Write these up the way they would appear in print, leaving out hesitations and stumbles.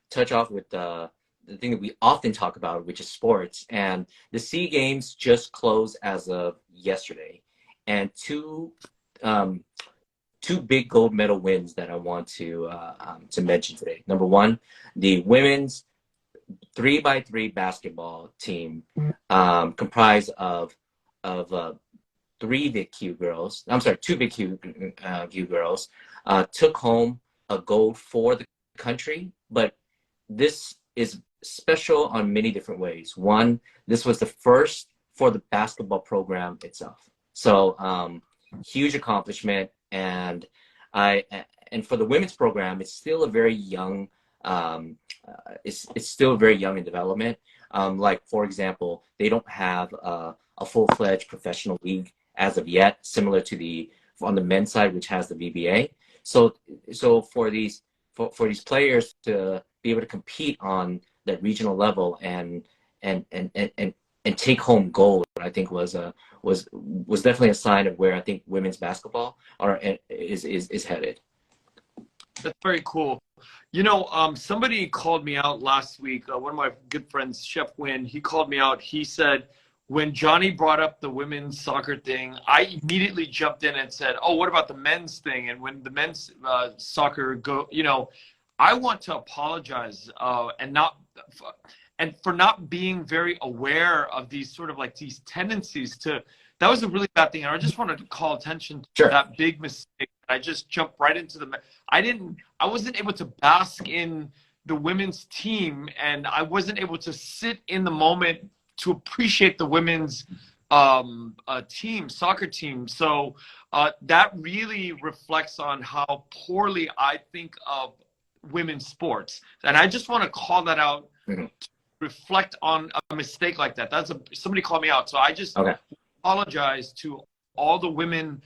touch off with the thing that we often talk about, which is sports. And the SEA Games just closed as of yesterday, and um, two big gold medal wins that I want to mention today. Number one, the women's 3x3 basketball team, comprised of three VIQ girls. I'm sorry, two VIQ girls, took home a gold for the country. But this is special on many different ways. One, this was the first for the basketball program itself. So huge accomplishment. I and for the women's program, it's still a very young. It's still very young in development. Like for example, they don't have a full-fledged professional league as of yet, similar to the on the men's side, which has the VBA. So for these players to be able to compete on that regional level and take home gold, I think was definitely a sign of where I think women's basketball is headed. That's very cool. Somebody called me out last week. One of my good friends, Chef Win, he called me out. He said, when Johnny brought up the women's soccer thing, I immediately jumped in and said, oh, what about the men's thing? And when the men's soccer I want to apologize and for not being very aware of these sort of like these tendencies that was a really bad thing. And I just wanted to call attention to that big mistake. I just jumped right into I wasn't able to bask in the women's team, and I wasn't able to sit in the moment to appreciate the women's soccer team. So that really reflects on how poorly I think of women's sports. And I just want to call that out, to reflect on a mistake like that. Somebody called me out. So I just apologize to all the women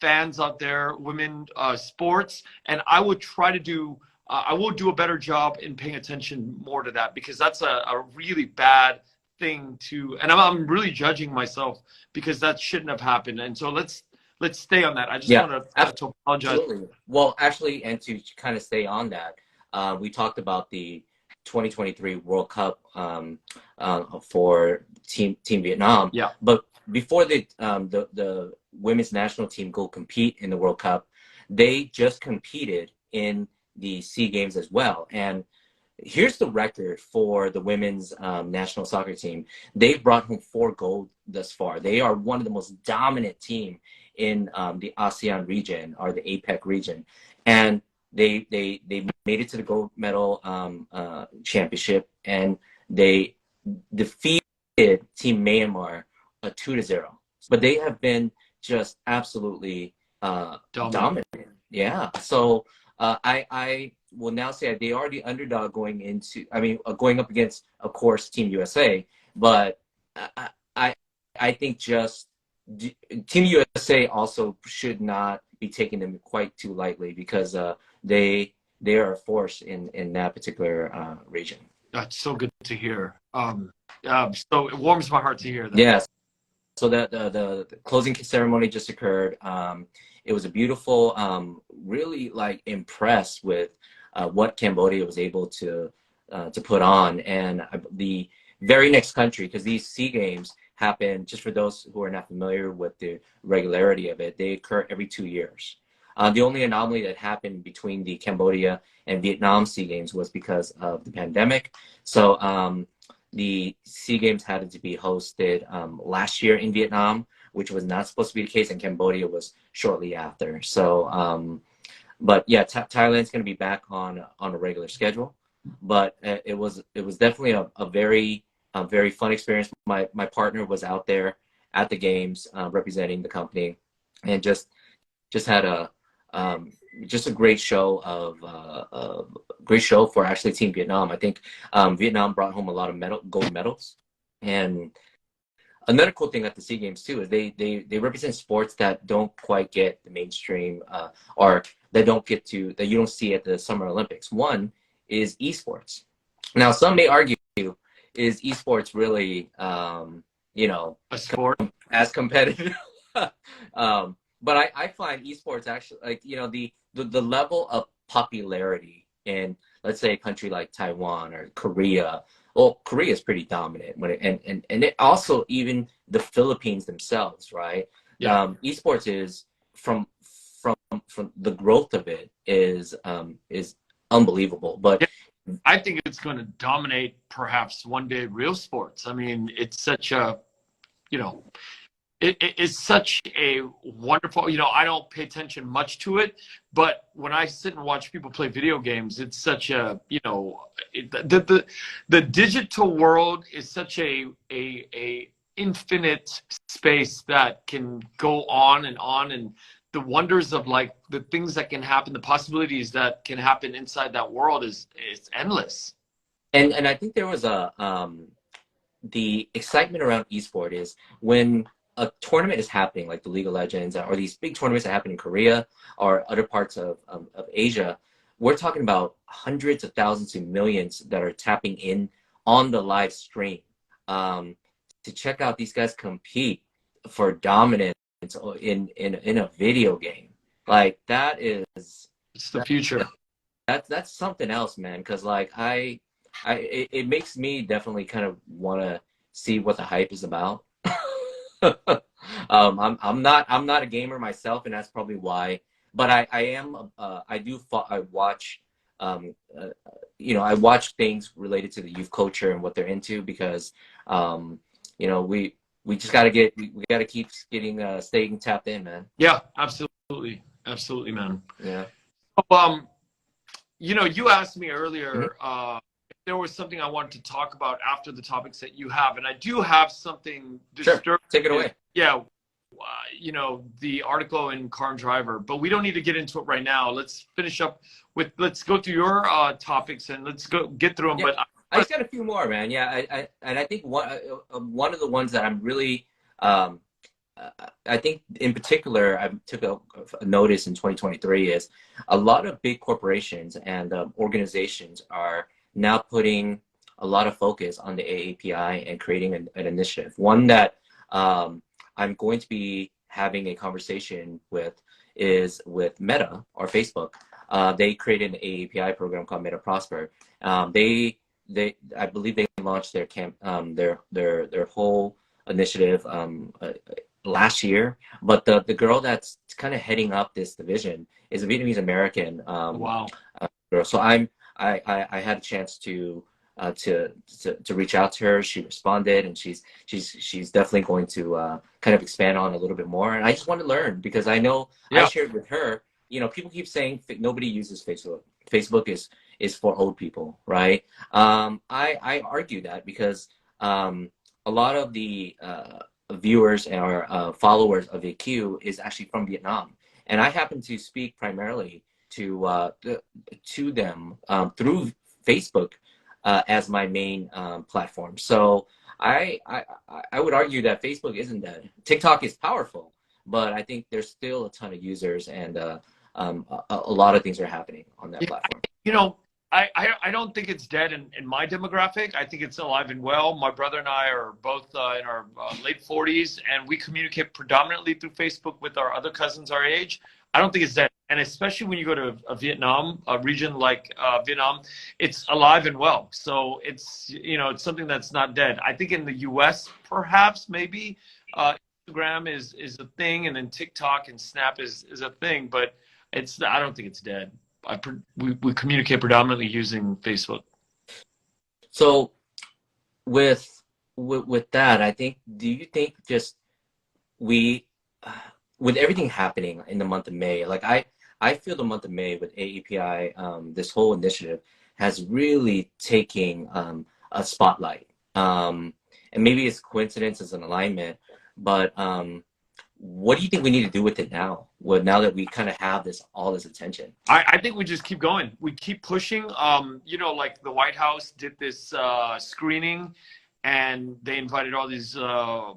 fans out there, women sports, and I would try to do I will do a better job in paying attention more to that, because that's a really bad thing and I'm really judging myself because that shouldn't have happened. And so let's stay on that. I just want to apologize. Absolutely. Well, actually, and to kind of stay on that, we talked about the 2023 World Cup for Team Vietnam. Yeah. But before the women's national team go compete in the World Cup, they just competed in the SEA Games as well. And here's the record for the women's national soccer team. They've brought home 4 gold thus far. They are one of the most dominant team in the ASEAN region, or the APEC region. And they made it to the gold medal championship, and they defeated Team Myanmar 2-0. But they have been just absolutely dominant. Yeah. So I will now say they are the underdog going up against, of course, Team USA. But I think just Team USA also should not be taking them quite too lightly, because they are a force in that particular region. That's so good to hear. So it warms my heart to hear that. Yes. So the closing ceremony just occurred. It was a beautiful, really impressed with what Cambodia was able to put on. And the very next country, because these SEA Games happen, just for those who are not familiar with the regularity of it, they occur every 2 years. The only anomaly that happened between the Cambodia and Vietnam SEA Games was because of the pandemic. So the SEA Games had to be hosted last year in Vietnam, which was not supposed to be the case, and Cambodia was shortly after. So, but yeah, Thailand's going to be back on a regular schedule. But it was definitely a very fun experience. My partner was out there at the games representing the company, and just had a great show for actually Team Vietnam. I think Vietnam brought home a lot of gold medals. And another cool thing at the SEA Games too is they represent sports that don't quite get the mainstream or that you don't see at the Summer Olympics. One is esports. Now, some may argue, is esports really a sport as competitive? But I find esports actually, the level of popularity in let's say a country like Taiwan or Korea. Well, Korea is pretty dominant and it also even the Philippines themselves, right? Yeah. Esports is from from the growth of it is unbelievable. But Yeah. I think it's going to dominate perhaps one day real sports. I mean, it's such a, you know, it is such a wonderful, I don't pay attention much to it, but when I sit and watch people play video games, it's such a, the digital world is such a infinite space that can go on, and the wonders of like the things that can happen, the possibilities that can happen inside that world is endless. and I think there was a the excitement around esport is when a tournament is happening, like the League of Legends, or these big tournaments that happen in Korea or other parts of Asia. We're talking about hundreds of thousands and millions that are tapping in on the live stream um, to check out these guys compete for dominance in a video game. Like that is It's the future. that's something else, man. Because like it makes me definitely kind of want to see what the hype is about. I'm not a gamer myself, and that's probably why. But I am I watch I watch things related to the youth culture and what they're into because we just gotta we gotta keep getting staying tapped in, man. Yeah, absolutely. Absolutely, man. Yeah. Um, you asked me Mhm. earlier if there was something I wanted to talk about after the topics that you have, and I do have something Sure. disturbing. Take it away. Yeah, the article in Car and Driver, but we don't need to get into it right now. Let's finish up let's go through your topics and let's go get through them. Yeah. But I just got a few more, man. Yeah, and I think one of the ones that I'm really um, I think in particular I took a notice in 2023 is a lot of big corporations and organizations are now putting a lot of focus on the AAPI and creating an initiative. One that I'm going to be having a conversation with is with Meta or Facebook. They created an AAPI program called Meta Prosper. I believe they launched their whole initiative last year. But the girl that's kind of heading up this division is a Vietnamese American wow. girl. So I had a chance to reach out to her. She responded, and she's definitely going to kind of expand on a little bit more. And I just want to learn because I know I shared with her. People keep saying nobody uses Facebook. Facebook is for old people, right? I argue that because a lot of the viewers or followers of AQ is actually from Vietnam, and I happen to speak primarily to them through Facebook as my main platform. So I would argue that Facebook isn't dead. TikTok is powerful, but I think there's still a ton of users and a lot of things are happening on that platform. I don't think it's dead in my demographic. I think it's alive and well. My brother and I are both in our late 40s, and we communicate predominantly through Facebook with our other cousins our age. I don't think it's dead. And especially when you go to Vietnam, a region like Vietnam, it's alive and well. So it's something that's not dead. I think in the US, perhaps, maybe Instagram is a thing, and then TikTok and Snap is a thing, but I don't think it's dead. We communicate predominantly using Facebook. So with that, I think, do you think just we with everything happening in the month of May, like I feel the month of May with AAPI, this whole initiative has really taken a spotlight. And maybe it's coincidence, it's an alignment, but what do you think we need to do with it now? Well, now that we kind of have all this attention. I think we just keep going. We keep pushing. Like the White House did this screening, and they invited all these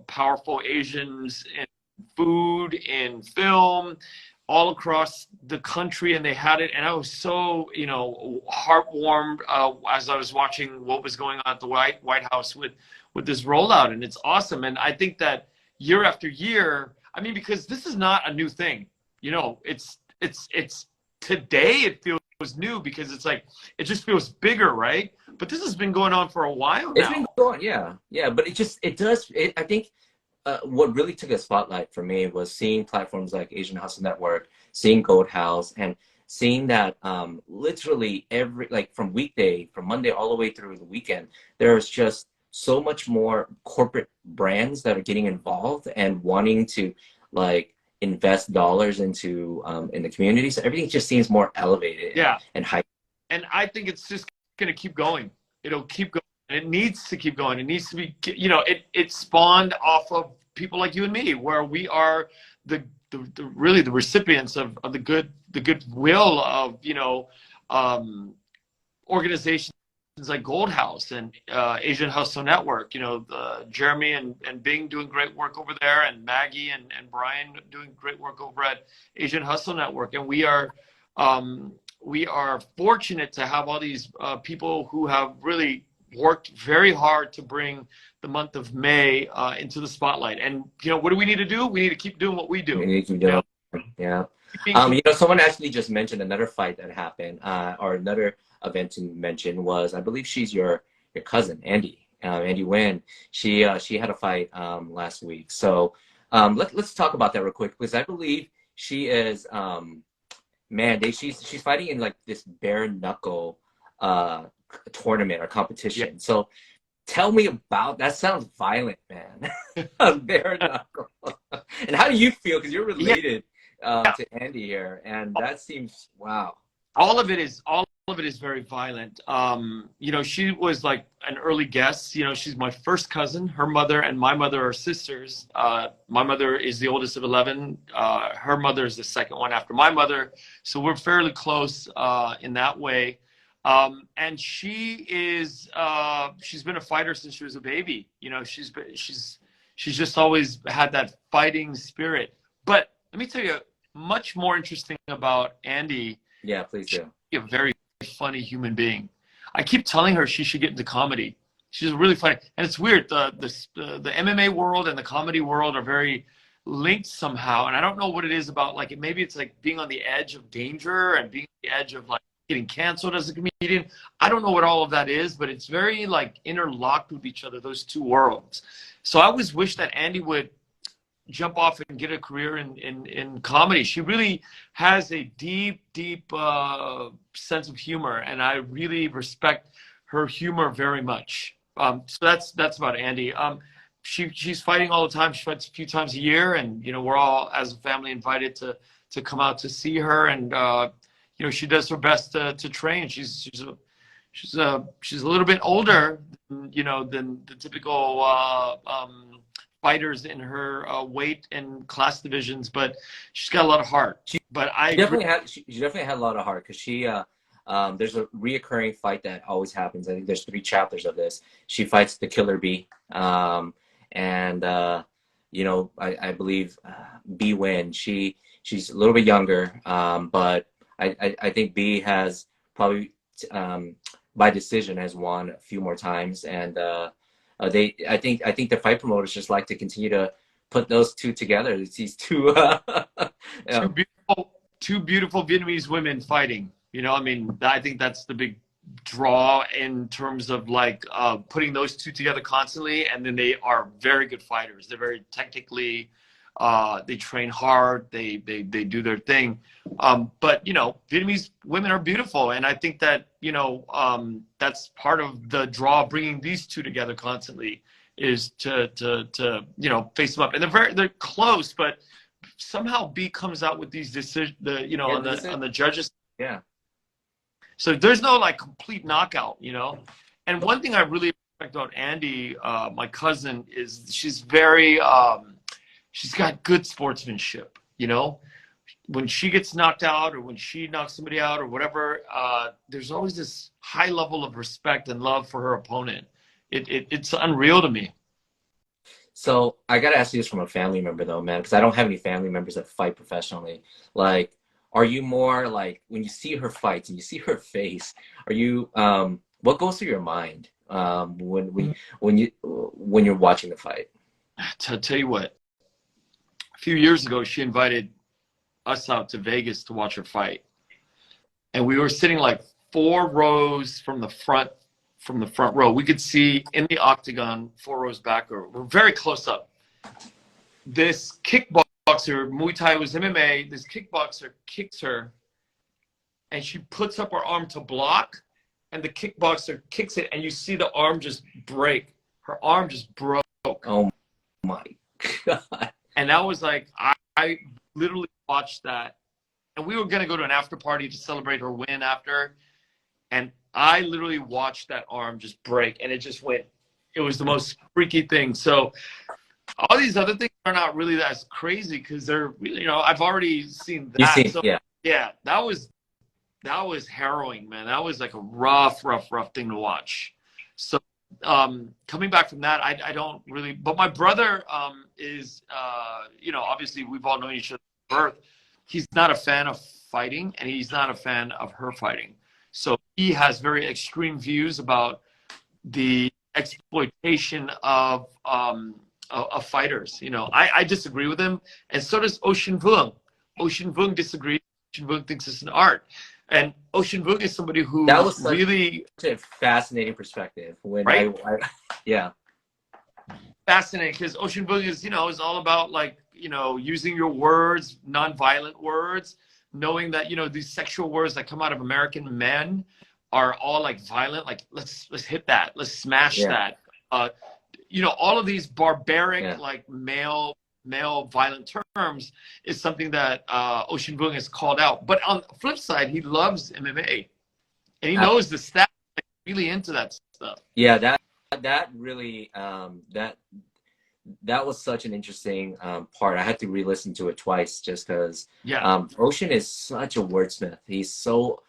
powerful Asians in food, in film, all across the country, and they had it. And I was so, heartwarmed as I was watching what was going on at the White House with this rollout, and it's awesome. And I think that year after year, because this is not a new thing. It's today it feels was new because it's like it just feels bigger, right? But this has been going on for a while It's now. been going, yeah, but I think what really took a spotlight for me was seeing platforms like Asian Hustle Network, seeing Gold House, and seeing that literally every, like from Monday all the way through the weekend, there's just so much more corporate brands that are getting involved and wanting to like invest dollars into in the community. So everything just seems more elevated Yeah. and high. And I think it's just going to keep going. It'll keep going. And it needs to keep going. It needs to be, you know, it spawned off of people like you and me, where we are the really the recipients of the goodwill of, you know, organizations like Gold House and Asian Hustle Network. You know, Jeremy and Bing doing great work over there, and Maggie and Brian doing great work over at Asian Hustle Network. And we are fortunate to have all these people who have really worked very hard to bring the month of May into the spotlight. And, you know, what do we need to do? We need to keep doing what we do. We need to keep doing, yeah. You know, someone actually just mentioned another fight that happened, or another event to mention was, I believe she's your cousin, Andy, Andy Nguyen. She had a fight last week. So let's talk about that real quick, because I believe she is she's fighting in like this bare knuckle tournament or competition. Yeah. So tell me about that. Sounds violent, man. Bare knuckle. And how do you feel? Because you're related to Andy here, and that seems, wow. All of it is very violent. You know, she was like an early guest. You know, she's my first cousin. Her mother and my mother are sisters. My mother is the oldest of 11. Her mother is the second one after my mother. So we're fairly close in that way. And she is, she's been a fighter since she was a baby. You know, she's just always had that fighting spirit. But let me tell you, much more interesting about Andy. Yeah, please do. She's a very funny human being. I keep telling her she should get into comedy. She's really funny. And it's weird. The MMA world and the comedy world are very linked somehow. And I don't know what it is about, like, maybe it's like being on the edge of danger and being on the edge of like getting canceled as a comedian. I don't know what all of that is, but it's very like interlocked with each other, those two worlds. So I always wish that Andy would jump off and get a career in comedy. She really has a deep sense of humor, and I really respect her humor very much. So that's about Andy. She's fighting all the time. She fights a few times a year, and you know, we're all as a family invited to come out to see her. And you know, she does her best to train. She's a little bit older, you know, than the typical fighters in her weight and class divisions, but she's got a lot of heart. She definitely had a lot of heart, because she there's a reoccurring fight that always happens. I think there's 3 chapters of this. She fights the Killer Bee, and you know, I believe B wins. She's a little bit younger, but I think B has probably by decision has won a few more times, and I think the fight promoters just like to continue to put those two together. It's these two two beautiful Vietnamese women fighting. You know, I mean, I think that's the big draw in terms of like putting those two together constantly. And then they are very good fighters. They're very technically, they train hard. They do their thing. But you know, Vietnamese women are beautiful, and I think that, you know, that's part of the draw, bringing these two together constantly, is to you know, face them up. And they're close, but somehow B comes out with these decisions. You know, on the judges. Yeah. So there's no like complete knockout, you know. And one thing I really respect about Andy, my cousin, is she's very she's got good sportsmanship, you know. When she gets knocked out, or when she knocks somebody out, or whatever, there's always this high level of respect and love for her opponent. It's unreal to me. So I gotta ask you this from a family member though, man, because I don't have any family members that fight professionally. Like, are you more like, when you see her fights and you see her face, are you what goes through your mind when you're watching the fight? To tell you what, a few years ago she invited us out to Vegas to watch her fight. and we were sitting like 4 rows from the front row. We could see in the octagon 4 rows back, or we're very close up. This kickboxer, Muay Thai was MMA, this kickboxer kicks her, and she puts up her arm to block, and the kickboxer kicks it, and you see the arm just break. Her arm just broke. Oh my God. And that was like, I literally watched that. And we were going to go to an after party to celebrate her win after. And I literally watched that arm just break, and it just went. It was the most freaky thing. So all these other things are not really that crazy because they're, I've already seen that. Yeah, that was harrowing, man. That was like a rough thing to watch. So coming back from that, I don't really, but my brother is, obviously we've all known each other from birth. He's not a fan of fighting, and he's not a fan of her fighting. So he has very extreme views about the exploitation of fighters. I disagree with him, and so does Ocean Vuong. Ocean Vuong disagrees. Ocean Vuong thinks it's an art. And Ocean Vuong is somebody who that was really such a fascinating perspective. When right? Yeah. Fascinating, because Ocean Vuong is, is all about using your words, nonviolent words, knowing that, these sexual words that come out of American men are all like violent, like let's hit that, let's smash that. All of these barbaric, like male violent terms is something that Ocean Vuong has called out. But on the flip side, he loves MMA, and he knows the stats, like, really into that stuff. Yeah, that really that was such an interesting part. I had to re-listen to it twice just because Ocean is such a wordsmith. He's so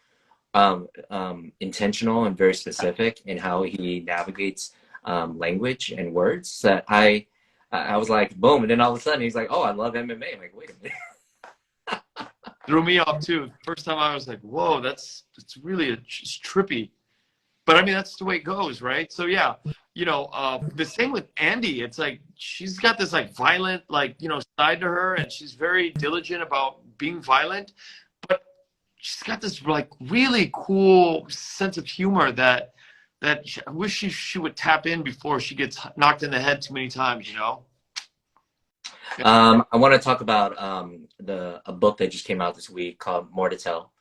intentional and very specific in how he navigates language and words that I was like, boom. And then all of a sudden he's like, oh, I love MMA. I'm like, wait a minute. Threw me off too. First time I was like, whoa, that's really it's trippy. But I mean, that's the way it goes, right? So yeah, the same with Andy. It's like, she's got this like violent, side to her, and she's very diligent about being violent, but she's got this like really cool sense of humor that I wish she would tap in before she gets knocked in the head too many times, I want to talk about a book that just came out this week called More to Tell,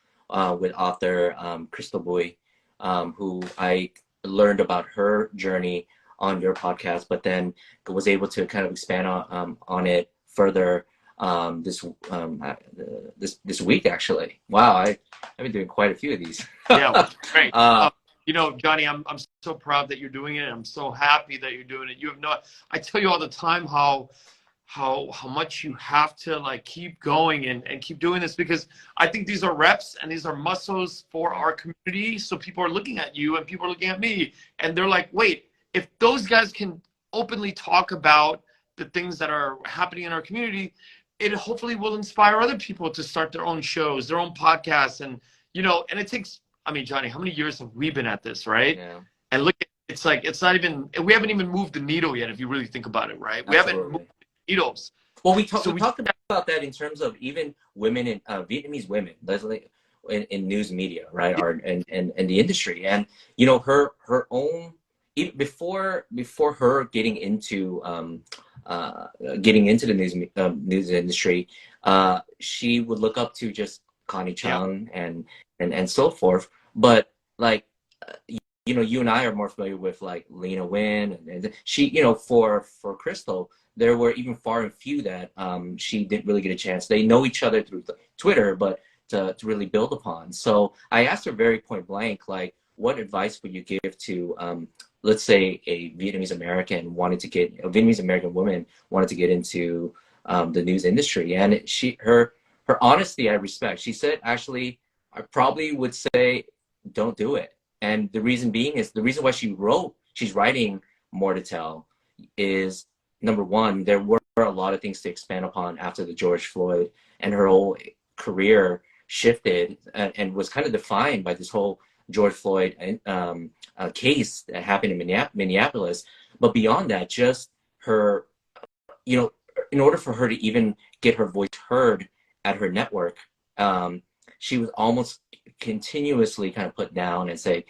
with author Crystal Boy, who I learned about her journey on your podcast, but then was able to kind of expand on it further this week, actually. Wow, I've been doing quite a few of these. Yeah, great. Johnny, I'm so proud that you're doing it. I'm so happy that you're doing it. I tell you all the time how much you have to keep going and keep doing this, because I think these are reps and these are muscles for our community. So people are looking at you and people are looking at me, and they're like, wait, if those guys can openly talk about the things that are happening in our community, it hopefully will inspire other people to start their own shows, their own podcasts. And, and it takes, I mean, Johnny, how many years have we been at this, right? Yeah. And look, it's like, we haven't even moved the needle yet, if you really think about it, right? We haven't moved the needles. Well, we talked about that in terms of even women in Vietnamese women, like in news media, right? Or and the industry, and her own, even before her getting into the news industry, she would look up to just Connie Chung and so forth. But you and I are more familiar with like Lena Wynn, and she, for Crystal, there were even far and few that she didn't really get a chance. They know each other through Twitter, but to really build upon. So I asked her very point blank, like, what advice would you give to, let's say, a Vietnamese American woman wanted to get into the news industry? And her honesty, I respect. She said, actually, I probably would say, don't do it. And the reason being is, the reason why she's writing More to Tell is, number one, there were a lot of things to expand upon after the George Floyd, and her whole career shifted and was kind of defined by this whole George Floyd case that happened in Minneapolis. But beyond that, just her, in order for her to even get her voice heard at her network, she was almost continuously kind of put down and say,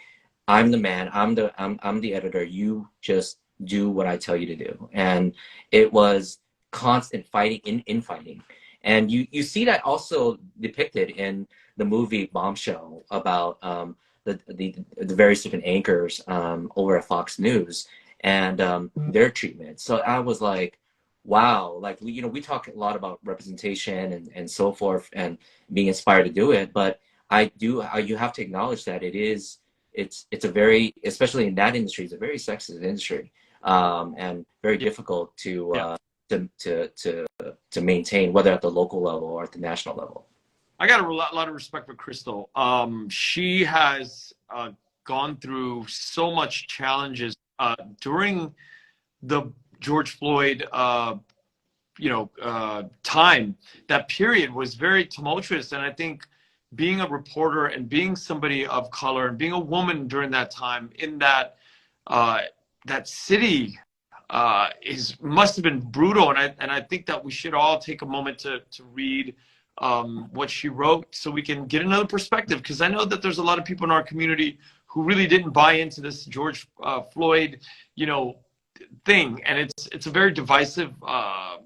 I'm the man, I'm the editor, you just do what I tell you to do. And it was constant fighting, infighting. And you see that also depicted in the movie Bombshell about the various different anchors over at Fox News and their treatment. So I was like, wow, like we talk a lot about representation and so forth and being inspired to do it, but you have to acknowledge that it's a very, especially in that industry, it's a very sexist industry, and very difficult to maintain, whether at the local level or at the national level. I got a lot of respect for Crystal. She has gone through so much challenges during the George Floyd, time. That period was very tumultuous, and I think being a reporter and being somebody of color and being a woman during that time in that that city must have been brutal. And I think that we should all take a moment to read what she wrote so we can get another perspective, because I know that there's a lot of people in our community who really didn't buy into this George Floyd, thing. And it's a very divisive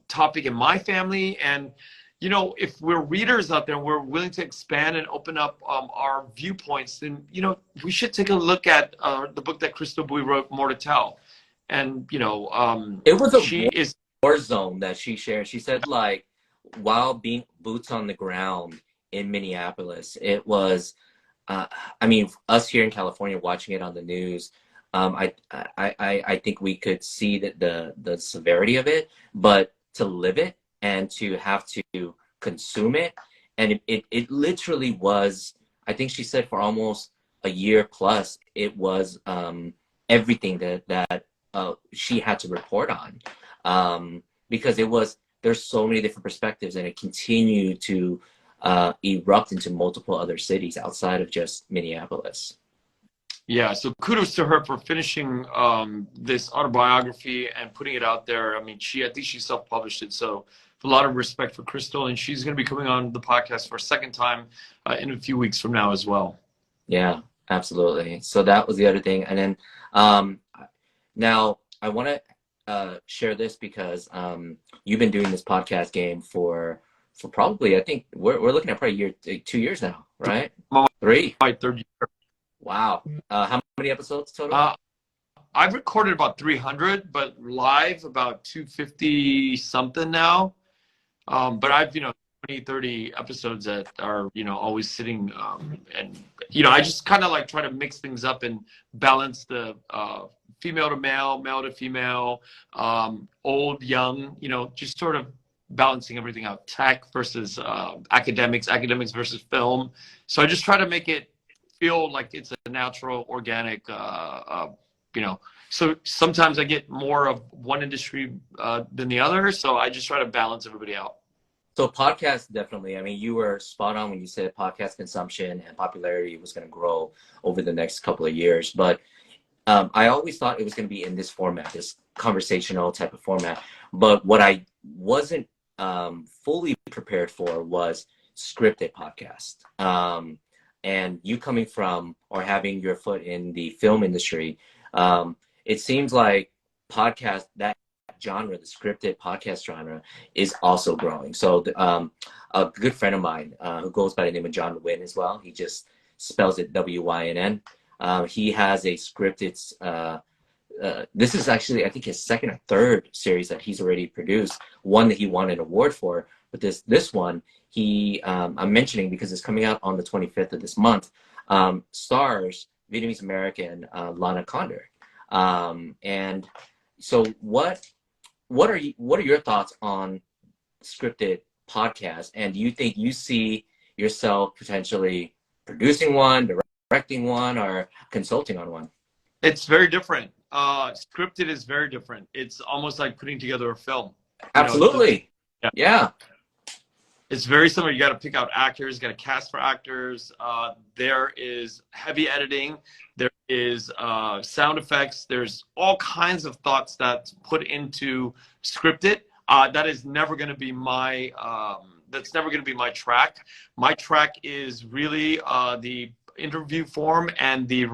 topic in my family. And, if we're readers out there and we're willing to expand and open up our viewpoints, then, we should take a look at the book that Crystal Bui wrote, More to Tell. And, it was a war zone that she shared. She said, like, while being boots on the ground in Minneapolis, it was, us here in California watching it on the news, I think we could see that the severity of it, but to live it and to have to consume it, and it literally was, I think she said for almost a year plus, it was everything that she had to report on, because there's so many different perspectives, and it continued to erupt into multiple other cities outside of just Minneapolis. Yeah, so kudos to her for finishing this autobiography and putting it out there. I think she self-published it, so a lot of respect for Crystal, and she's going to be coming on the podcast for a second time in a few weeks from now as well. Yeah, absolutely. So that was the other thing. And then now I want to share this because you've been doing this podcast game for probably, I think we're looking at probably 2 years now, right? 3. My third year. Wow. How many episodes total? I've recorded about 300, but live about 250 something now. But I've 20, 30 episodes that are always sitting, and I just kind of like try to mix things up and balance the female to male, male to female, old, young, just sort of balancing everything out. Tech versus academics versus film. So I just try to make it feel like it's a natural, organic, so sometimes I get more of one industry than the other. So I just try to balance everybody out. So podcasts, definitely. You were spot on when you said podcast consumption and popularity was going to grow over the next couple of years. But I always thought it was going to be in this format, this conversational type of format. But what I wasn't fully prepared for was scripted podcast. And you coming from or having your foot in the film industry, it seems like podcast, that genre, the scripted podcast genre, is also growing. So a good friend of mine who goes by the name of John Wynn as well, he just spells it W-Y-N-N. He has a scripted, this is actually, I think, his second or third series that he's already produced, one that he won an award for. But this one, I'm mentioning because it's coming out on the 25th of this month, stars Vietnamese American Lana Condor. And so what are your thoughts on scripted podcasts? And do you think you see yourself potentially producing one, directing one, or consulting on one? It's very different. Scripted is very different. It's almost like putting together a film. Absolutely. Yeah. It's very similar. You got to pick out actors, got to cast for actors. There is heavy editing. There is sound effects. There's all kinds of thoughts that's put into scripted. That is never going to be my that's never going to be my track. My track is really the interview form and the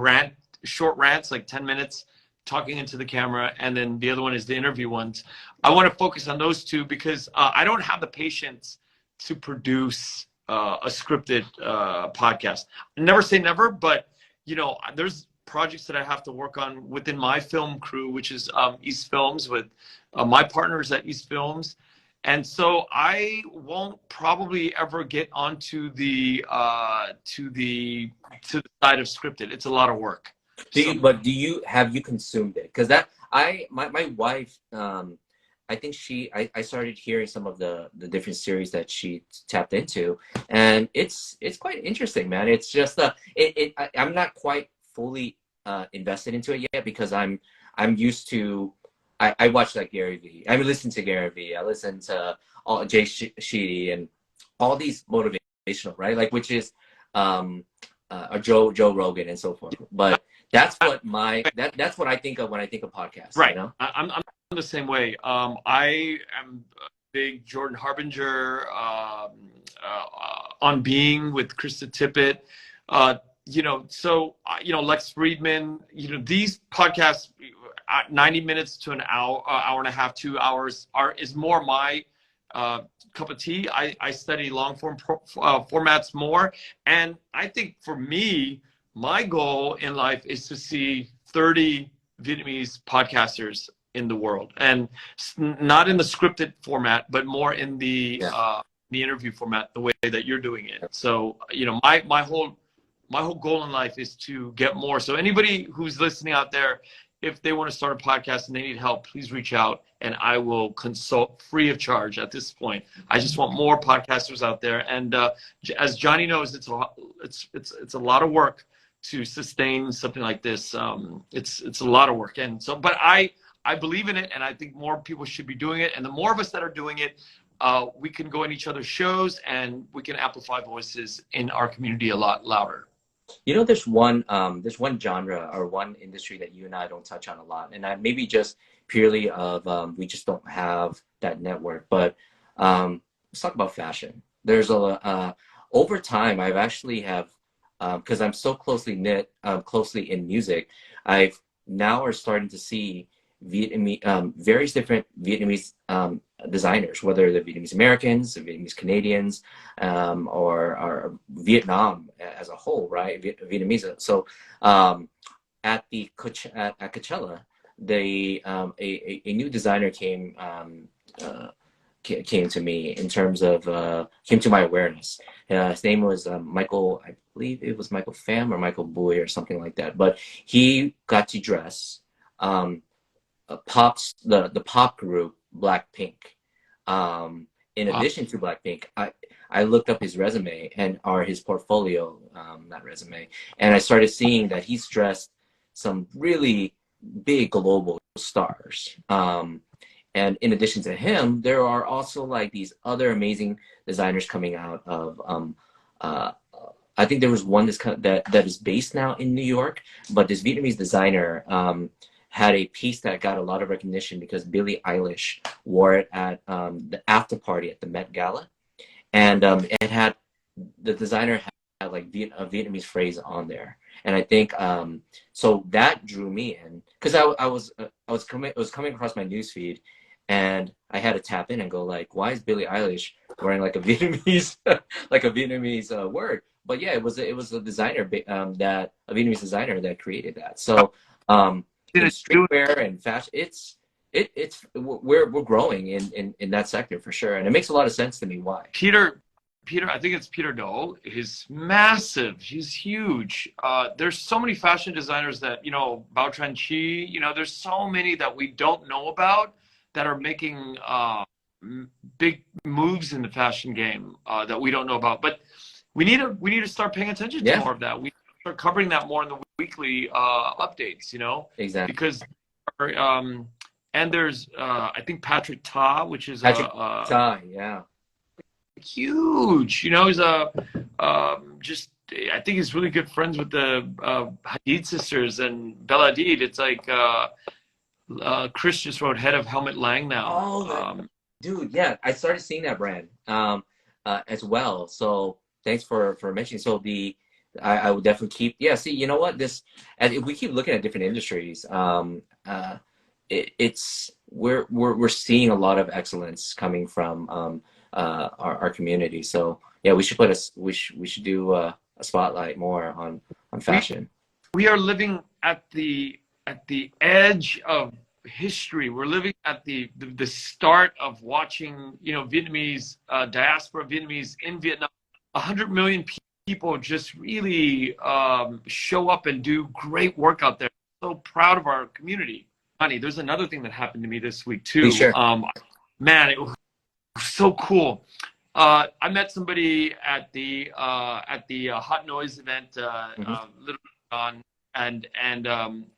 short rants, like 10 minutes talking into the camera, and then the other one is the interview ones. I want to focus on those two because I don't have the patience to produce a scripted podcast. Never say never, but you know, there's projects that I have to work on within my film crew, which is East Films, with my partners at East Films. And so I won't probably ever get onto the to the side of scripted. It's a lot of work. But have you consumed it? Because my wife, I think I started hearing some of the different series that she tapped into, and it's quite interesting, man. It's just I'm not quite fully invested into it yet because I'm used to. I watch like Gary Vee. I listen to Gary Vee. I listen to all Jay Shetty and all these motivational, right? Like, which is Joe Rogan and so forth. But that's what that's what I think of when I think of podcasts. Right. You know? I'm the same way. I am a big Jordan Harbinger on Being with Krista Tippett. You know, so you know, Lex Friedman. You know, these podcasts, 90 minutes to an hour, hour and a half, 2 hours is more my cup of tea. I study long form formats more, and I think for me, my goal in life is to see 30 Vietnamese podcasters in the world, and not in the scripted format, but more in the interview format, the way that you're doing it. So you know, my whole goal in life is to get more. So anybody who's listening out there, if they want to start a podcast and they need help, please reach out and I will consult free of charge at this point. I just want more podcasters out there. And as Johnny knows, it's a lot of work to sustain something like this. It's a lot of work. And so, but I believe in it, and I think more people should be doing it. And the more of us that are doing it, we can go in each other's shows and we can amplify voices in our community a lot louder. You know, there's one genre or one industry that you and I don't touch on a lot, and maybe just purely of we just don't have that network. But let's talk about fashion. There's over time I've actually have because I'm so closely knit, closely in music. I've now are starting to see Vietnamese, various different Vietnamese designers, whether they're Vietnamese Americans, Vietnamese Canadians, or Vietnam as a whole, right? Vietnamese. So at Coachella, a new designer came to me in terms of came to my awareness. His name was Michael. I believe it was Michael Pham or Michael Boy or something like that. But he got to dress the pop group Blackpink. In addition to Blackpink, I looked up his resume or his portfolio, not resume, and I started seeing that he's dressed some really big global stars. And in addition to him, there are also like these other amazing designers coming out of. I think there was one that is based now in New York, but this Vietnamese designer had a piece that got a lot of recognition because Billie Eilish wore it at the after party at the Met Gala, and it had the designer had like a Vietnamese phrase on there, and I think so that drew me in because I was coming across my newsfeed, and I had to tap in and go like, why is Billie Eilish wearing like a Vietnamese word? But yeah, it was a designer a Vietnamese designer that created that. So. In streetwear and fashion, we're growing in that sector for sure, and it makes a lot of sense to me why. Peter, I think it's Peter Do. He's massive. He's huge. There's so many fashion designers that Bao Tran Chi. There's so many that we don't know about that are making big moves in the fashion game that we don't know about. But we need to start paying attention to more of that. We start covering that more in the weekly updates, Exactly. Because and there's I think Patrick Ta, which is Ta, yeah, huge. He's just I think he's really good friends with the Hadid sisters and Bella Hadid. It's like Chris just wrote head of Helmut Lang now. Oh, dude, yeah, I started seeing that brand. as well. So thanks for mentioning. So I would definitely keep. Yeah. See, you know what? And if we keep looking at different industries, it's we're seeing a lot of excellence coming from our community. So yeah, we should do a spotlight more on fashion. We are living at the edge of history. We're living at the start of watching, Vietnamese diaspora Vietnamese in Vietnam. 100 million people just really show up and do great work out there. So proud of our community. Honey, there's another thing that happened to me this week too. Please share. Man, it was so cool. I met somebody at the Hot Noise event little on, and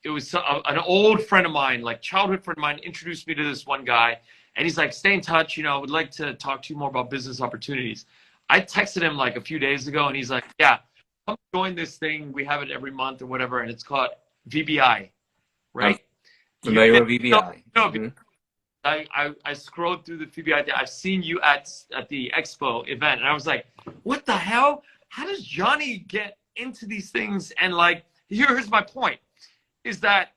it was an old friend of mine, like childhood friend of mine, introduced me to this one guy, and he's like, "Stay in touch, I would like to talk to you more about business opportunities." I texted him like a few days ago, and he's like, "Yeah, come join this thing. We have it every month or whatever, and it's called VBI, right?" Familiar with VBI? No, I scrolled through the VBI. I've seen you at the expo event, and I was like, "What the hell? How does Johnny get into these things?" And like, here's my point: is that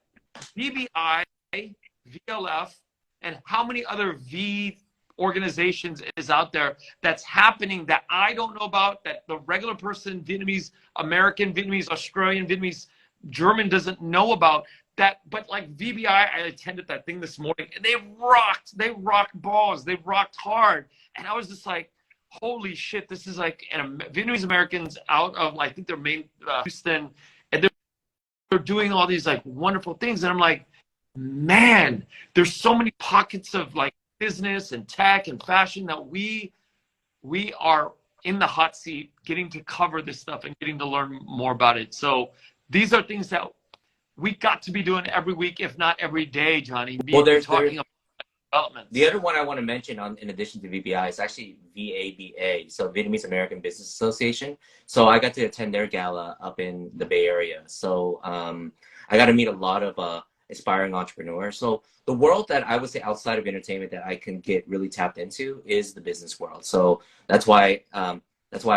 VBI, VLF, and how many other V organizations is out there that's happening that I don't know about, that the regular person, Vietnamese American, Vietnamese Australian, Vietnamese German doesn't know about. But like VBI, I attended that thing this morning, and they rocked balls, they rocked hard, and I was just like, holy shit, this is like Vietnamese Americans out of, I think, their main Houston, and they're doing all these like wonderful things, and I'm like, man, there's so many pockets of like business and tech and fashion that we are in the hot seat, getting to cover this stuff and getting to learn more about it. So these are things that we got to be doing every week, if not every day, Johnny. Well, there's talking about developments. The other one I want to mention in addition to VBI is actually VABA, so Vietnamese American Business Association. So I got to attend their gala up in the Bay Area. So I got to meet a lot of aspiring entrepreneurs. So the world that I would say outside of entertainment that I can get really tapped into is the business world. So that's why I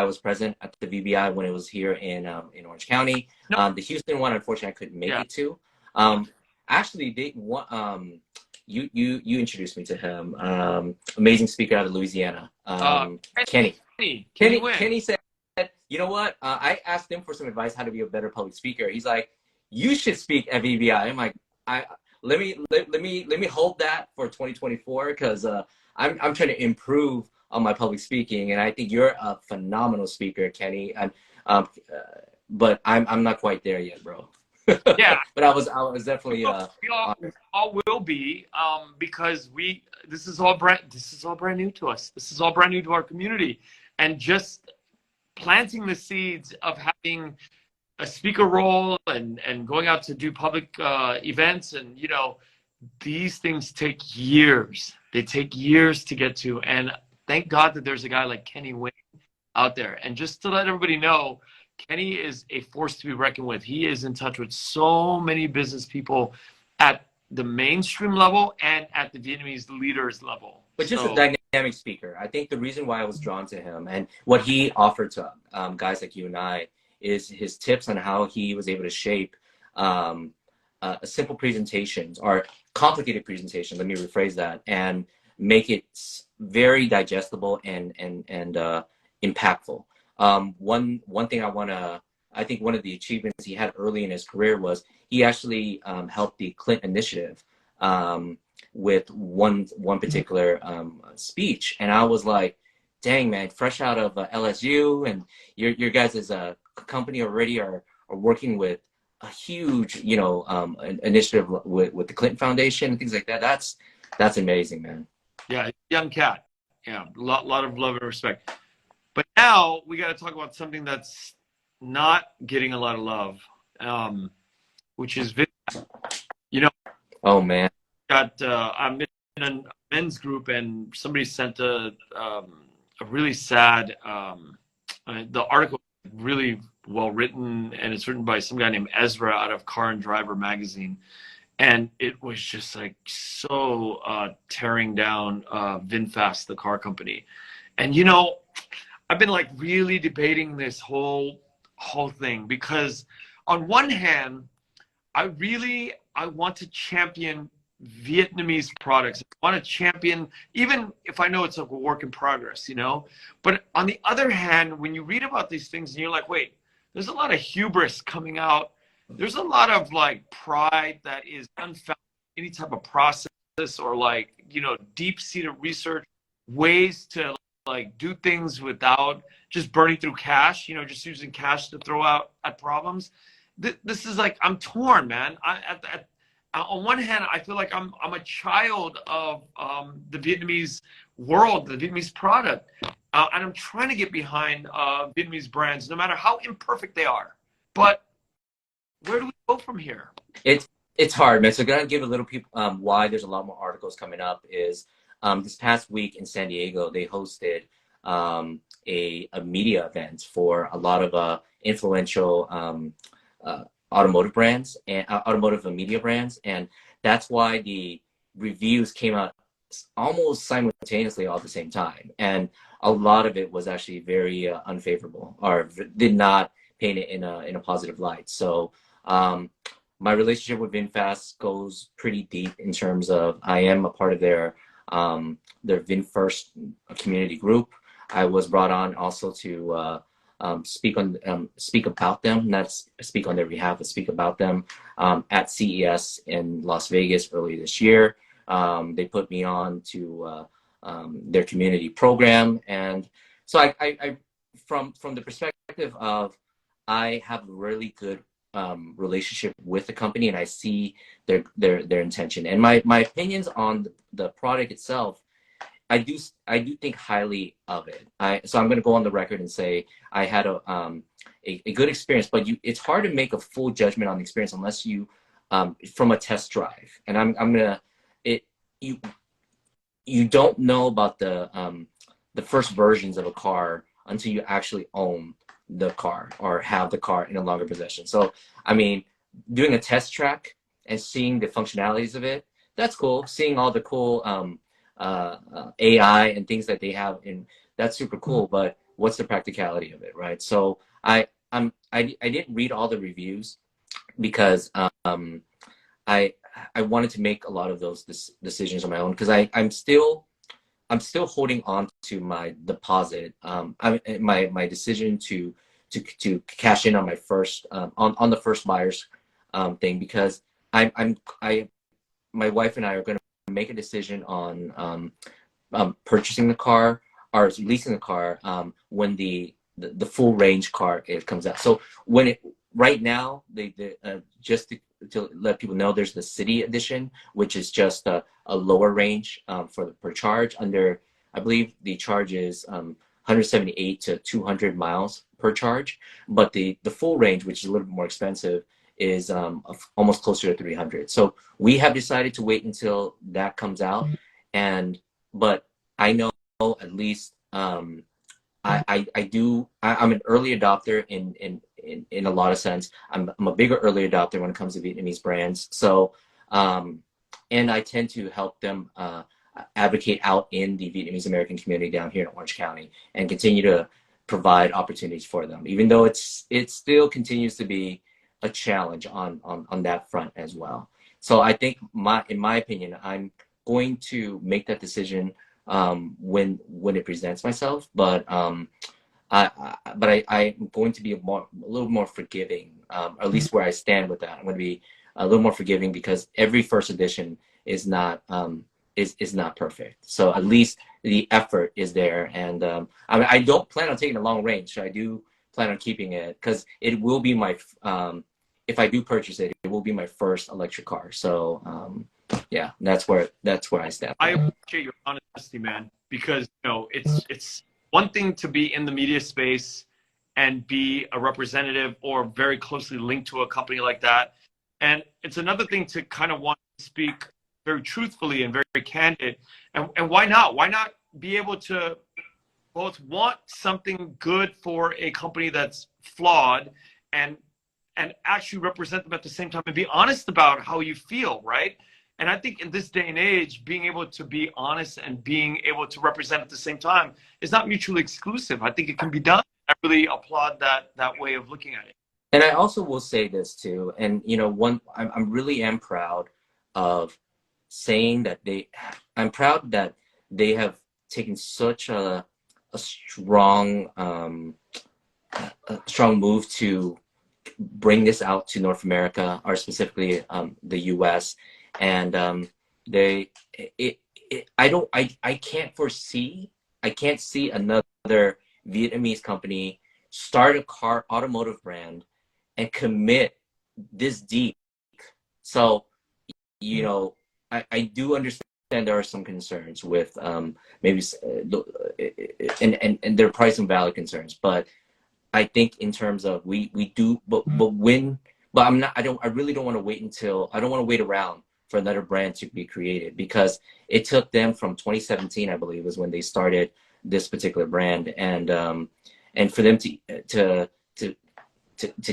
was present at the VBI when it was here in Orange County. The Houston one, unfortunately, I couldn't make it to. Actually, you introduced me to him. Amazing speaker out of Louisiana, Kenny. Kenny said, "You know what? I asked him for some advice how to be a better public speaker. He's like, you should speak at VBI." I'm like, let me hold that for 2024 because I'm trying to improve on my public speaking, and I think you're a phenomenal speaker, Kenny. And but I'm not quite there yet, bro. Yeah, but I was definitely. We all will be because this is all brand new to us. This is all brand new to our community, and just planting the seeds of having a speaker role and going out to do public events, and these things take years. They take years to get to, and thank God that there's a guy like Kenny Wayne out there. And just to let everybody know, Kenny is a force to be reckoned with. He is in touch with so many business people at the mainstream level and at the Vietnamese leaders level. But just a dynamic speaker. I think the reason why I was drawn to him and what he offered to guys like you and I is his tips on how he was able to shape simple presentations or complicated presentations. Let me rephrase that, and make it very digestible and impactful. One thing I think one of the achievements he had early in his career was he actually helped the Clinton Initiative with one particular speech, and I was like, dang man, fresh out of LSU, and your guys as a company already are working with a huge initiative with the Clinton Foundation and things like that. That's amazing, man. Yeah, young cat. Yeah, a lot of love and respect. But now we got to talk about something that's not getting a lot of love, which is Oh man. I'm in a men's group, and somebody sent a really sad. The article is really well written, and it's written by some guy named Ezra out of Car and Driver magazine. And it was just like so tearing down VinFast, the car company. And I've been like really debating this whole thing because on one hand, I want to champion Vietnamese products. I want to champion, even if I know it's like a work in progress, you know. But on the other hand, when you read about these things and you're like, wait, there's a lot of hubris coming out. There's a lot of like pride that is unfounded in any type of process or like, you know, deep-seated research, ways to like do things without just burning through cash, you know, just using cash to throw out at problems. This is like, I'm torn, man. On one hand, I feel like I'm a child of the Vietnamese world, the Vietnamese product, and I'm trying to get behind Vietnamese brands, no matter how imperfect they are. But where do we go from here? It's hard, man. So I'm gonna give a little people why there's a lot more articles coming up is this past week in San Diego they hosted a media event for a lot of influential automotive brands and automotive media brands, and that's why the reviews came out almost simultaneously all at the same time, and a lot of it was actually very unfavorable or did not paint it in a positive light. So my relationship with VinFast goes pretty deep in terms of I am a part of their VinFirst community group. I was brought on also to speak about them, not speak on their behalf, but speak about them at CES in Las Vegas early this year. They put me on to their community program, and so I from the perspective of I have a really good relationship with the company, and I see their intention and my opinions on the product itself. I do think highly of it. So I'm going to go on the record and say I had a good experience, but it's hard to make a full judgment on the experience unless you from a test drive. And I'm gonna you don't know about the first versions of a car until you actually own the car or have the car in a longer possession. So I mean, doing a test track and seeing the functionalities of it, that's cool. Seeing all the cool AI and things that they have, and that's super cool. But what's the practicality of it, right? So I didn't read all the reviews because I wanted to make a lot of those decisions on my own because I'm still holding on to my deposit. My decision to cash in on my first on the first buyer's thing because my wife and I are going to make a decision on purchasing the car or leasing the car when the full range car it comes out. So when right now they just to let people know, there's the city edition, which is just a lower range per charge. Under, I believe the charge is 178 to 200 miles per charge, but the full range, which is a little bit more expensive, is almost closer to 300. So we have decided to wait until that comes out, but I know at least I'm an early adopter in a lot of sense. I'm a bigger early adopter when it comes to Vietnamese brands. So and I tend to help them advocate out in the Vietnamese American community down here in Orange County and continue to provide opportunities for them, even though it still continues to be a challenge on that front as well. So I think in my opinion, I'm going to make that decision when it presents myself, but I'm going to be a little more forgiving, at least where I stand with that. I'm going to be a little more forgiving because every first edition is not perfect. So at least the effort is there, and I don't plan on taking a long range. So I do plan on keeping it because it will be my if I do purchase it, it will be my first electric car. So yeah, that's where I stand. I appreciate your honesty, man, because you know it's one thing to be in the media space and be a representative or very closely linked to a company like that, and it's another thing to kind of want to speak very truthfully and very candid. And why not? Why not be able to both want something good for a company that's flawed and actually represent them at the same time and be honest about how you feel, right? And I think in this day and age, being able to be honest and being able to represent at the same time is not mutually exclusive. I think it can be done. I really applaud that way of looking at it. And I also will say this too, and you know, I'm really am proud of saying that I'm proud that they have taken such a strong strong move to bring this out to North America, or specifically the U.S. And they I can't see another Vietnamese company start a car automotive brand and commit this deep. So, you know, I do understand there are some concerns with maybe and there are price and value concerns, but I think in terms of we do, but when, but I really don't want to wait until, I don't want to wait around for another brand to be created, because it took them from 2017, I believe, was when they started this particular brand, and for them to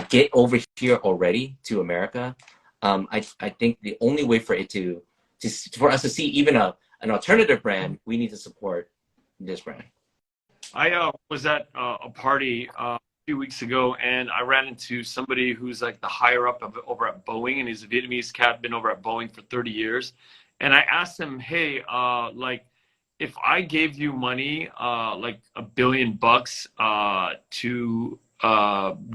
get over here already to America, I think the only way for it for us to see even an alternative brand, we need to support this brand. I was at a party a few weeks ago, and I ran into somebody who's like the higher up over at Boeing, and he's a Vietnamese cat, been over at Boeing for 30 years. And I asked him, hey, like, if I gave you money, like $1 billion to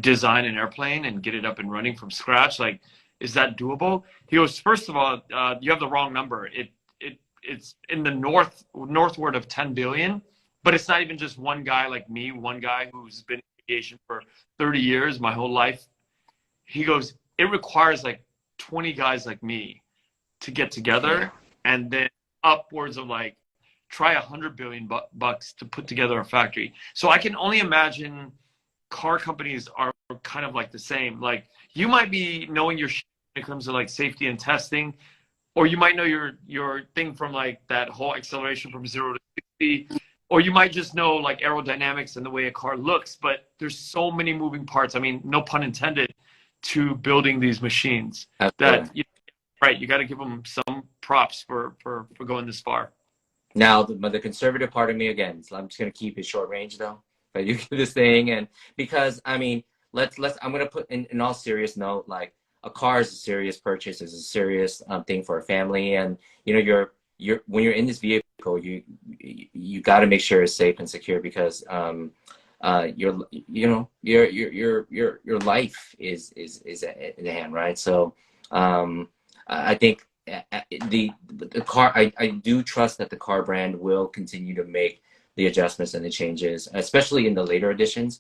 design an airplane and get it up and running from scratch, like, is that doable? He goes, first of all, you have the wrong number. It's in the northward of 10 billion, but it's not even just one guy like me, one guy who's been in aviation for 30 years, my whole life. He goes, it requires like 20 guys like me to get together, and then upwards of like try $100 billion bucks to put together a factory. So I can only imagine car companies are kind of like the same. Like, you might be knowing your shit when it comes to like safety and testing, or you might know your thing from like that whole acceleration from 0 to 60, or you might just know like aerodynamics and the way a car looks. But there's so many moving parts, I mean, no pun intended, to building these machines. That right, you got to give them some props for going this far. Now, the conservative part of me, again, so I'm just going to keep it short range though. But you do this thing, and because I mean, I'm going to put in all serious note, like, a car is a serious purchase, is a serious thing for a family, and you know, when you're in this vehicle, you got to make sure it's safe and secure, because your life is in the hand, right? So I think the car, I do trust that the car brand will continue to make the adjustments and the changes, especially in the later editions,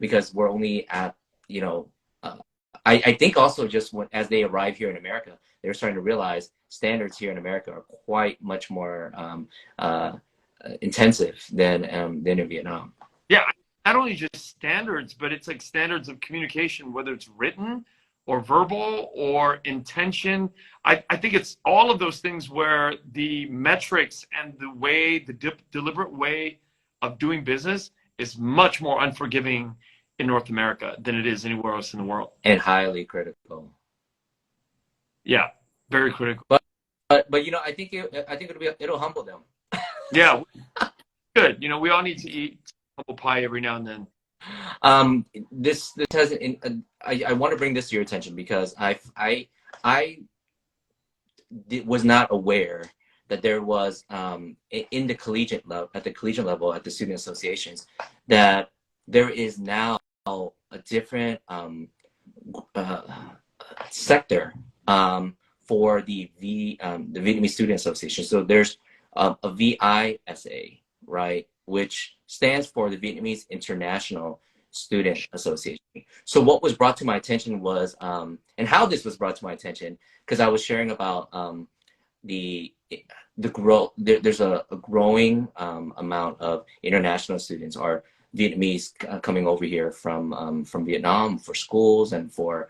because we're only at, you know, I think also just as they arrive here in America, they're starting to realize standards here in America are quite much more intensive than in Vietnam. Yeah, not only just standards, but it's like standards of communication, whether it's written or verbal or intention. I think it's all of those things where the metrics and the way, the deliberate way of doing business is much more unforgiving in North America than it is anywhere else in the world. And highly critical. Yeah, very critical. But you know, I think it'll humble them. Yeah, good. You know, we all need to eat humble pie every now and then. This hasn't. I want to bring this to your attention, because I was not aware that there was in the collegiate level, at the student associations, that there is now a different sector for the Vietnamese Student Association. So there's a VISA, right, which stands for the Vietnamese International Student Association. So what was brought to my attention was, and how this was brought to my attention, because I was sharing about the growth. There's a growing amount of international students, or Vietnamese, coming over here from Vietnam for schools and for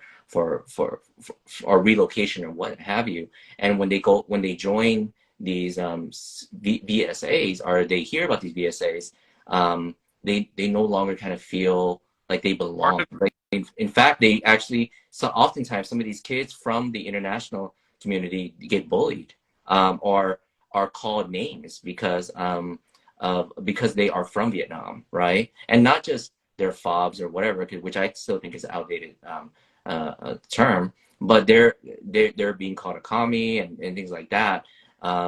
or relocation or what have you. And when they join these VSAs, or they hear about these VSAs, they no longer kind of feel like they belong. Like, in fact, they actually, so oftentimes some of these kids from the international community get bullied, or are called names because they are from Vietnam, right? And not just their fobs or whatever, which I still think is an outdated term, but they're being called a commie and things like that.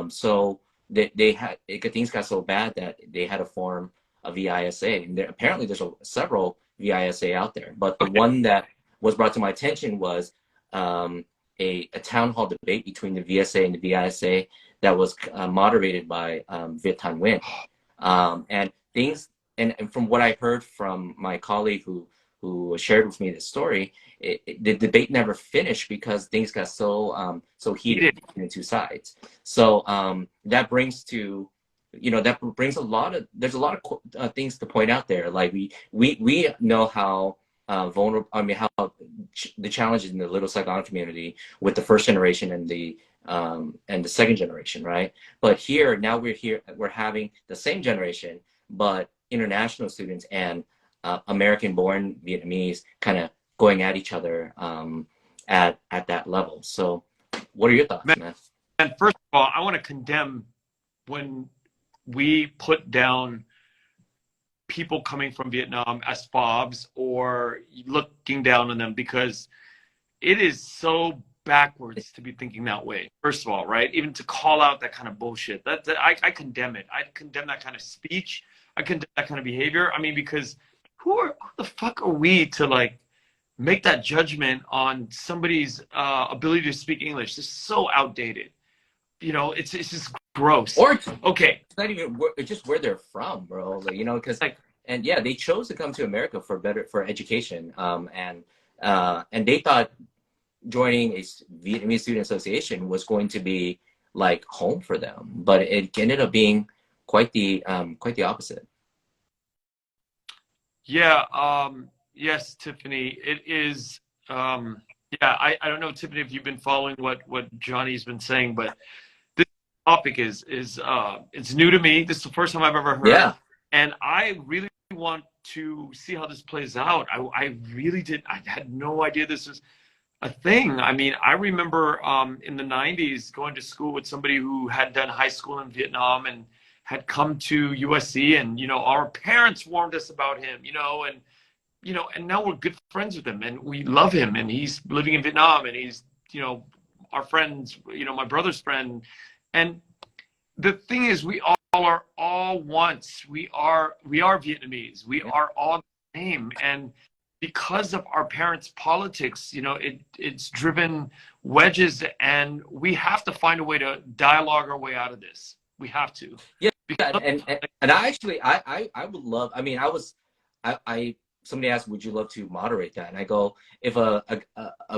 So they had things got so bad that they had to form a VISA, and apparently there's several VISA out there, but the one that was brought to my attention was a town hall debate between the VSA and the VISA that was moderated by Viet Thanh Nguyen. And things, and from what I heard from my colleague who shared with me this story, the debate never finished because things got so heated between the two sides. So that brings to, that brings there's a lot of things to point out there. Like we know how vulnerable, how the challenges in the Little Saigon community with the first generation and the second generation, right? But here, now we're having the same generation, but international students and American-born Vietnamese kind of going at each other at that level. So what are your thoughts, man? And first of all, I want to condemn when we put down people coming from Vietnam as fobs or looking down on them, because it is so backwards to be thinking that way. First of all, right? Even to call out that kind of bullshit, I condemn it. I condemn that kind of speech. I condemn that kind of behavior. I mean, because who the fuck are we to like make that judgment on somebody's ability to speak English? This is so outdated. It's just gross. Or okay, it's not even it's just where they're from, bro. Like, because and yeah, they chose to come to America for education, and they thought joining a Vietnamese Student Association was going to be like home for them, but it ended up being quite the opposite. Yeah. Yes, Tiffany. It is. Yeah. I don't know, Tiffany, if you've been following what Johnny's been saying, but this topic is it's new to me. This is the first time I've ever heard. Yeah. And I really want to see how this plays out. I really did. I had no idea this was a thing. I mean, I remember in the 90s going to school with somebody who had done high school in Vietnam and had come to USC, and our parents warned us about him, and now we're good friends with him and we love him, and he's living in Vietnam, and he's our friends, my brother's friend. And the thing is, we all are all once. We are Vietnamese. We are all the same. And because of our parents' politics, it's driven wedges, and we have to find a way to dialogue our way out of this. We have to. Yeah, and I actually I would love. I mean, I somebody asked, would you love to moderate that? And I go, if a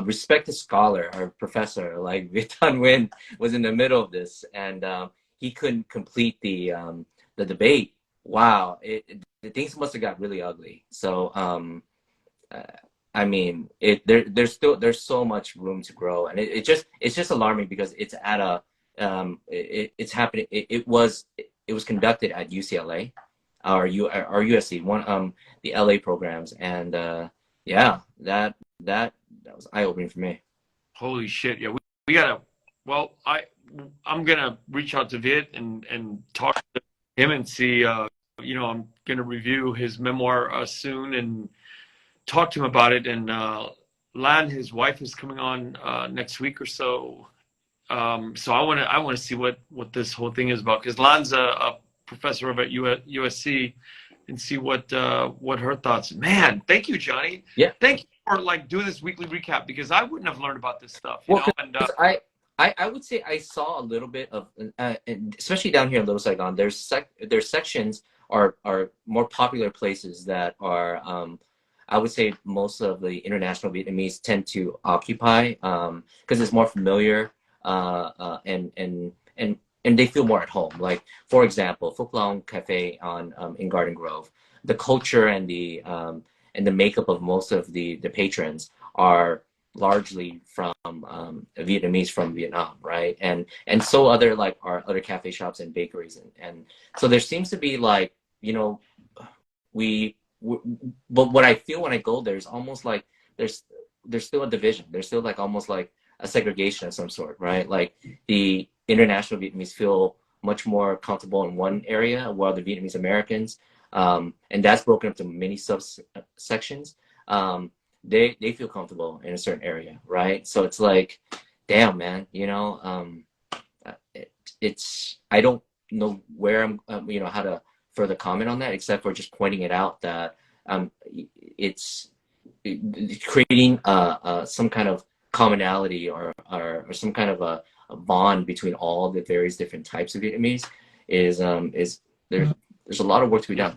respected scholar or professor like Viet Thanh Nguyen was in the middle of this and he couldn't complete the debate, wow, the things must have got really ugly. So I mean, there's so much room to grow, and it's just alarming because it's at a it's happening. It was conducted at UCLA or USC, the LA programs, and yeah, that was eye-opening for me. Holy shit! Yeah, we gotta. Well, I'm gonna reach out to Viet and talk to him and see. I'm gonna review his memoir soon and talk to him about it. And Lan, his wife, is coming on next week or so. So I want to see what this whole thing is about, because Lan's a professor over at USC, and see what her thoughts. Man, thank you, Johnny. Yeah, thank you for like doing this weekly recap, because I wouldn't have learned about this stuff. And I would say I saw a little bit of, especially down here in Little Saigon. There's sections are more popular places that are. I would say most of the international Vietnamese tend to occupy because it's more familiar. And they feel more at home. Like, for example, Phuc Long Cafe in Garden Grove, the culture and the makeup of most of the patrons are largely from Vietnamese from Vietnam, right? And so other like our other cafe shops and bakeries, and so there seems to be like, but what I feel when I go there is almost like there's still a division. There's still like almost like a segregation of some sort, right? Like the international Vietnamese feel much more comfortable in one area, while the Vietnamese Americans, and that's broken up to many subsections. They feel comfortable in a certain area, right? So it's like, damn, man, it's I don't know where I'm, how to further comment on that, except for just pointing it out that it's creating some kind of commonality or some kind of a bond between all the various different types of Vietnamese is there's a lot of work to be done.